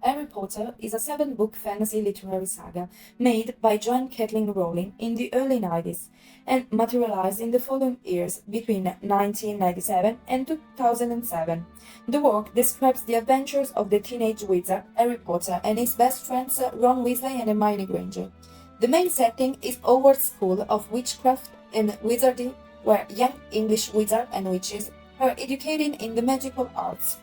Harry Potter is a seven-book fantasy literary saga made by Joanne Kathleen Rowling in the early 90s and materialized in the following years between 1997 and 2007. The work describes the adventures of the teenage wizard Harry Potter and his best friends Ron Weasley and Hermione Granger. The main setting is Hogwarts School of Witchcraft and Wizardry, where young English wizards and witches are educated in the magical arts.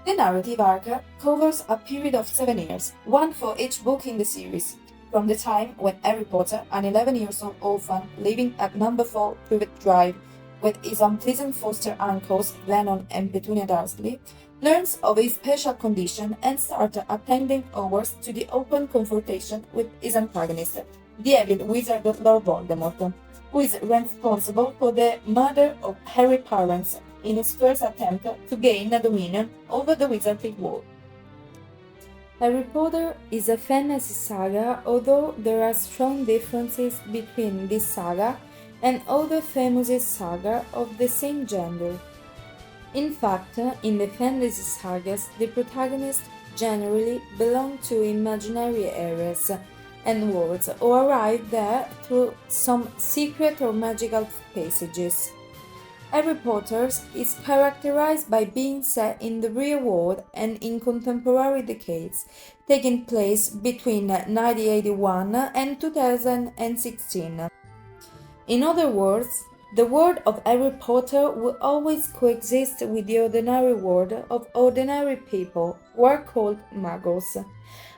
The narrative arc covers a period of 7 years, one for each book in the series, from the time when Harry Potter, an 11-year-old orphan living at number 4 Privet Drive with his unpleasant foster uncles Glennon and Petunia Dursley, learns of his special condition and starts attending Hogwarts to the open confrontation with his antagonist, the evil wizard Lord Voldemort, who is responsible for the murder of Harry's parents in his first attempt to gain dominion over the wizarding world. Harry Potter is a fantasy saga, although there are strong differences between this saga and other famous sagas of the same genre. In fact, in the fantasy sagas, the protagonists generally belong to imaginary areas and worlds or arrive there through some secret or magical passages. Harry Potter is characterized by being set in the real world and in contemporary decades, taking place between 1981 and 2016. In other words, the world of Harry Potter will always coexist with the ordinary world of ordinary people, who are called muggles,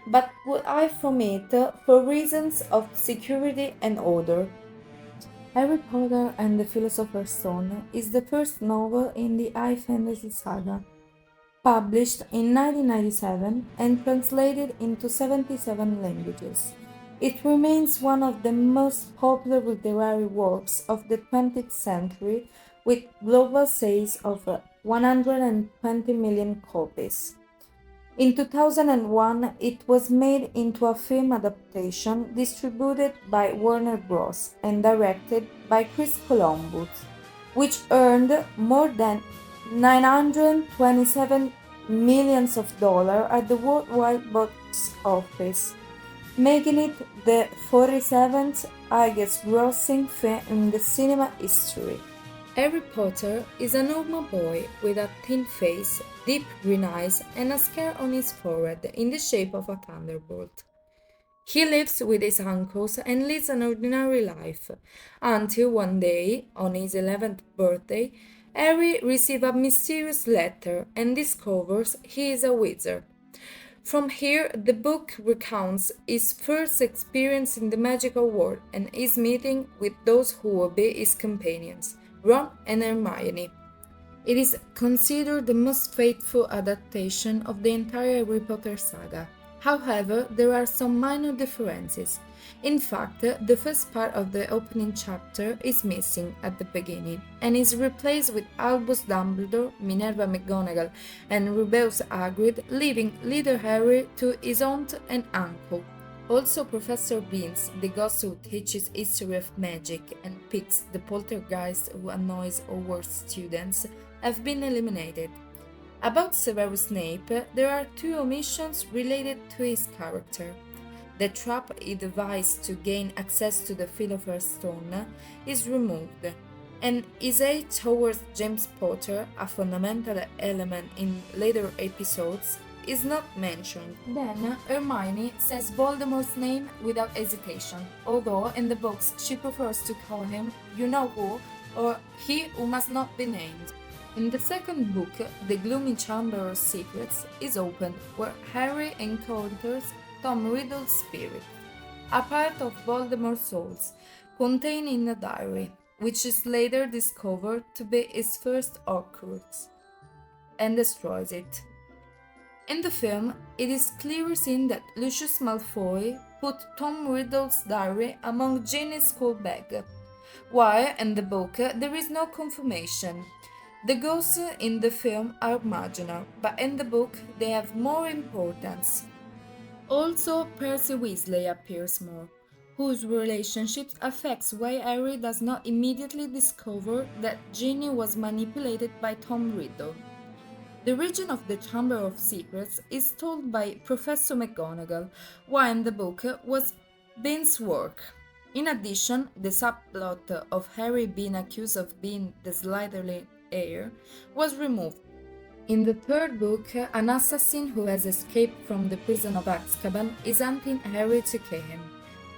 but will hide from it for reasons of security and order. Harry Potter and the Philosopher's Stone is the first novel in the high fantasy saga, published in 1997 and translated into 77 languages. It remains one of the most popular literary works of the 20th century, with global sales of 120 million copies. In 2001, it was made into a film adaptation distributed by Warner Bros. And directed by Chris Columbus, which earned more than $927 million at the worldwide box office, making it the 47th highest grossing film in the cinema history. Harry Potter is a normal boy with a thin face, deep green eyes, and a scar on his forehead in the shape of a thunderbolt. He lives with his uncles and leads an ordinary life, until one day, on his 11th birthday, Harry receives a mysterious letter and discovers he is a wizard. From here, the book recounts his first experience in the magical world and his meeting with those who will be his companions, Ron and Hermione. It is considered the most faithful adaptation of the entire Harry Potter saga. However, there are some minor differences. In fact, the first part of the opening chapter is missing at the beginning and is replaced with Albus Dumbledore, Minerva McGonagall, and Rubeus Hagrid, leaving little Harry to his aunt and uncle. Also, Professor Beans, the ghost who teaches history of magic, and Pix, the poltergeist who annoys Hogwarts students, have been eliminated. About Severus Snape, there are two omissions related to his character. The trap he devised to gain access to the Philosopher's Stone is removed, and his hate towards James Potter, a fundamental element in later episodes, is not mentioned. Then Hermione says Voldemort's name without hesitation, although in the books she prefers to call him you-know-who or he who must not be named. In the second book, The Gloomy Chamber of Secrets is opened, where Harry encounters Tom Riddle's spirit, a part of Voldemort's souls, contained in a diary, which is later discovered to be his first Horcrux, and destroys it. In the film, it is clearly seen that Lucius Malfoy put Tom Riddle's diary among Ginny's school bag, while in the book there is no confirmation. The ghosts in the film are marginal, but in the book they have more importance. Also, Percy Weasley appears more, whose relationship affects why Harry does not immediately discover that Ginny was manipulated by Tom Riddle. The origin of the Chamber of Secrets is told by Professor McGonagall, while the book was Bean's work. In addition, the subplot of Harry being accused of being the Slytherin heir was removed. In the third book, an assassin who has escaped from the prison of Azkaban is hunting Harry to kill him.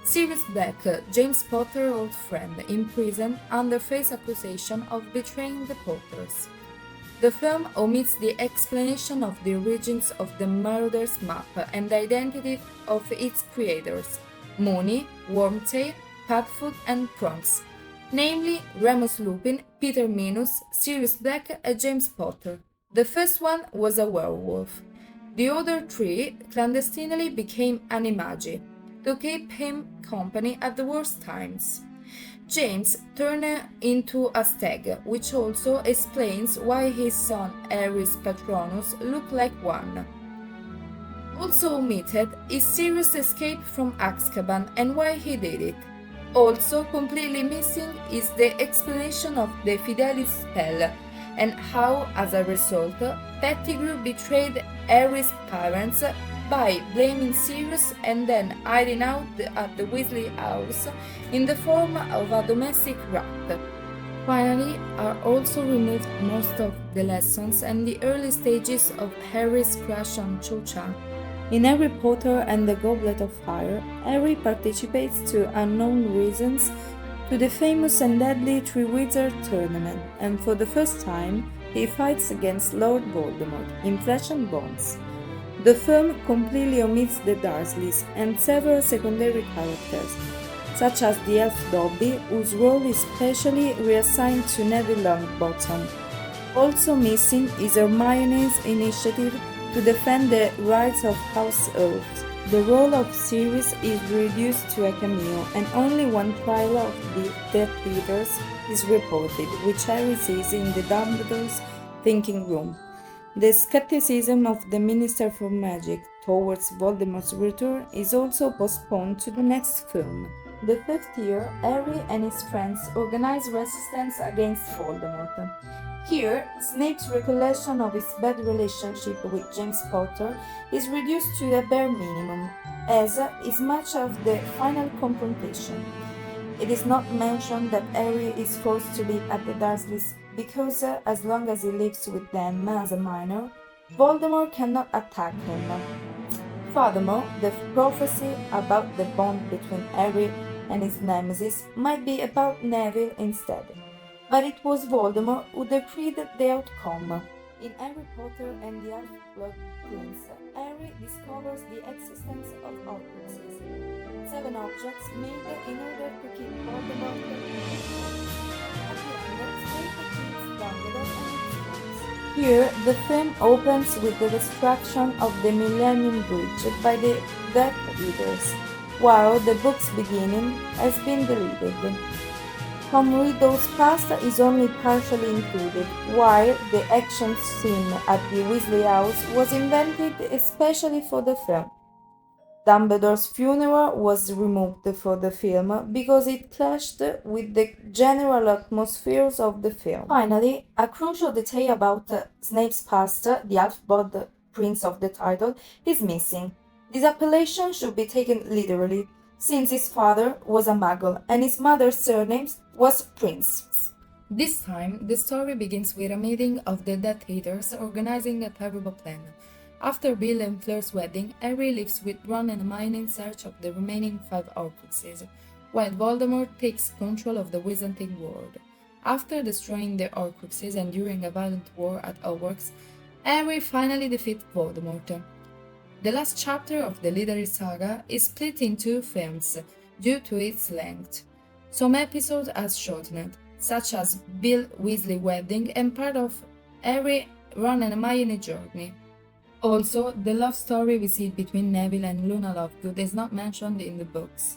Sirius Black, James Potter's old friend, in prison under false accusation of betraying the Potters. The film omits the explanation of the origins of the murder's map and the identity of its creators, Moony, Wormtail, Padfoot, and Prongs, namely Remus Lupin, Peter Minus, Sirius Black, and James Potter. The first one was a werewolf. The other three clandestinely became animagi, to keep him company at the worst times. James turned into a stag, which also explains why his son Harry's Patronus looked like one. Also omitted is Sirius' escape from Azkaban and why he did it. Also completely missing is the explanation of the Fidelis spell and how, as a result, Pettigrew betrayed Harry's parents by blaming Sirius and then hiding out at the Weasley house in the form of a domestic rat. Finally, are also removed most of the lessons and the early stages of Harry's crush on Cho Chang. In Harry Potter and the Goblet of Fire, Harry participates to unknown reasons to the famous and deadly Three-Wizard Tournament, and for the first time, he fights against Lord Voldemort in Flesh and Bones. The film completely omits the Dursleys and several secondary characters, such as the elf Dobby, whose role is specially reassigned to Neville Longbottom. Also missing is Hermione's initiative to defend the rights of House Elves. The role of Sirius is reduced to a cameo, and only one trial of the Death Eaters is reported, which Harry sees in the Dumbledore's thinking room. The skepticism of the Minister for Magic towards Voldemort's return is also postponed to the next film. The fifth year, Harry and his friends organize resistance against Voldemort. Here, Snape's recollection of his bad relationship with James Potter is reduced to a bare minimum, as is much of the final confrontation. It is not mentioned that Harry is forced to live at the Dursleys because, as long as he lives with them as a minor, Voldemort cannot attack him. Furthermore, the prophecy about the bond between Harry and his nemesis might be about Neville instead, but it was Voldemort who decreed the outcome. In Harry Potter and the Half-Blood Prince, Harry discovers the existence of Horcruxes, 7 objects made in order to keep Voldemort at the end, Snape defeats Dumbledore and his friends. Here, the film opens with the destruction of the Millennium Bridge by the Death Eaters, while the book's beginning has been deleted. Tom Riddle's past is only partially included, while the action scene at the Weasley house was invented especially for the film. Dumbledore's funeral was removed for the film because it clashed with the general atmospheres of the film. Finally, a crucial detail about Snape's past, the Half-Blood Prince of the title, is missing. This appellation should be taken literally, since his father was a Muggle and his mother's surname was Prince. This time, the story begins with a meeting of the Death Eaters organizing a terrible plan. After Bill and Fleur's wedding, Harry leaves with Ron and Hermione in search of the remaining 5 Horcruxes, while Voldemort takes control of the Wizarding world. After destroying the Horcruxes and during a violent war at Hogwarts, Harry finally defeats Voldemort. The last chapter of the literary saga is split in 2 films due to its length. Some episodes are shortened, such as Bill Weasley wedding and part of Harry, Ron and Hermione journey. Also, the love story we see between Neville and Luna Lovegood is not mentioned in the books.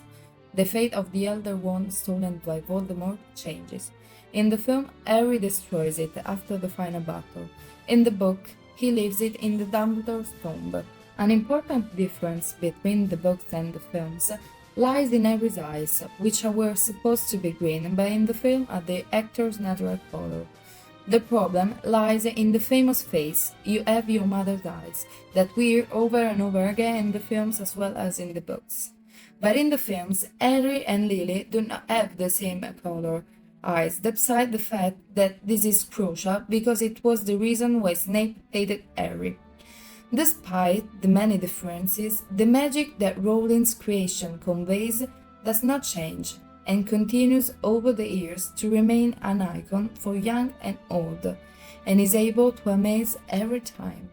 The fate of the Elder Wand stolen by Voldemort changes. In the film, Harry destroys it after the final battle. In the book, he leaves it in the Dumbledore's tomb. An important difference between the books and the films lies in Harry's eyes, which were supposed to be green, but in the film are the actor's natural color. The problem lies in the famous phrase, "you have your mother's eyes," that we hear over and over again in the films as well as in the books. But in the films, Harry and Lily do not have the same color eyes, despite the fact that this is crucial because it was the reason why Snape hated Harry. Despite the many differences, the magic that Rowling's creation conveys does not change and continues over the years to remain an icon for young and old, and is able to amaze every time.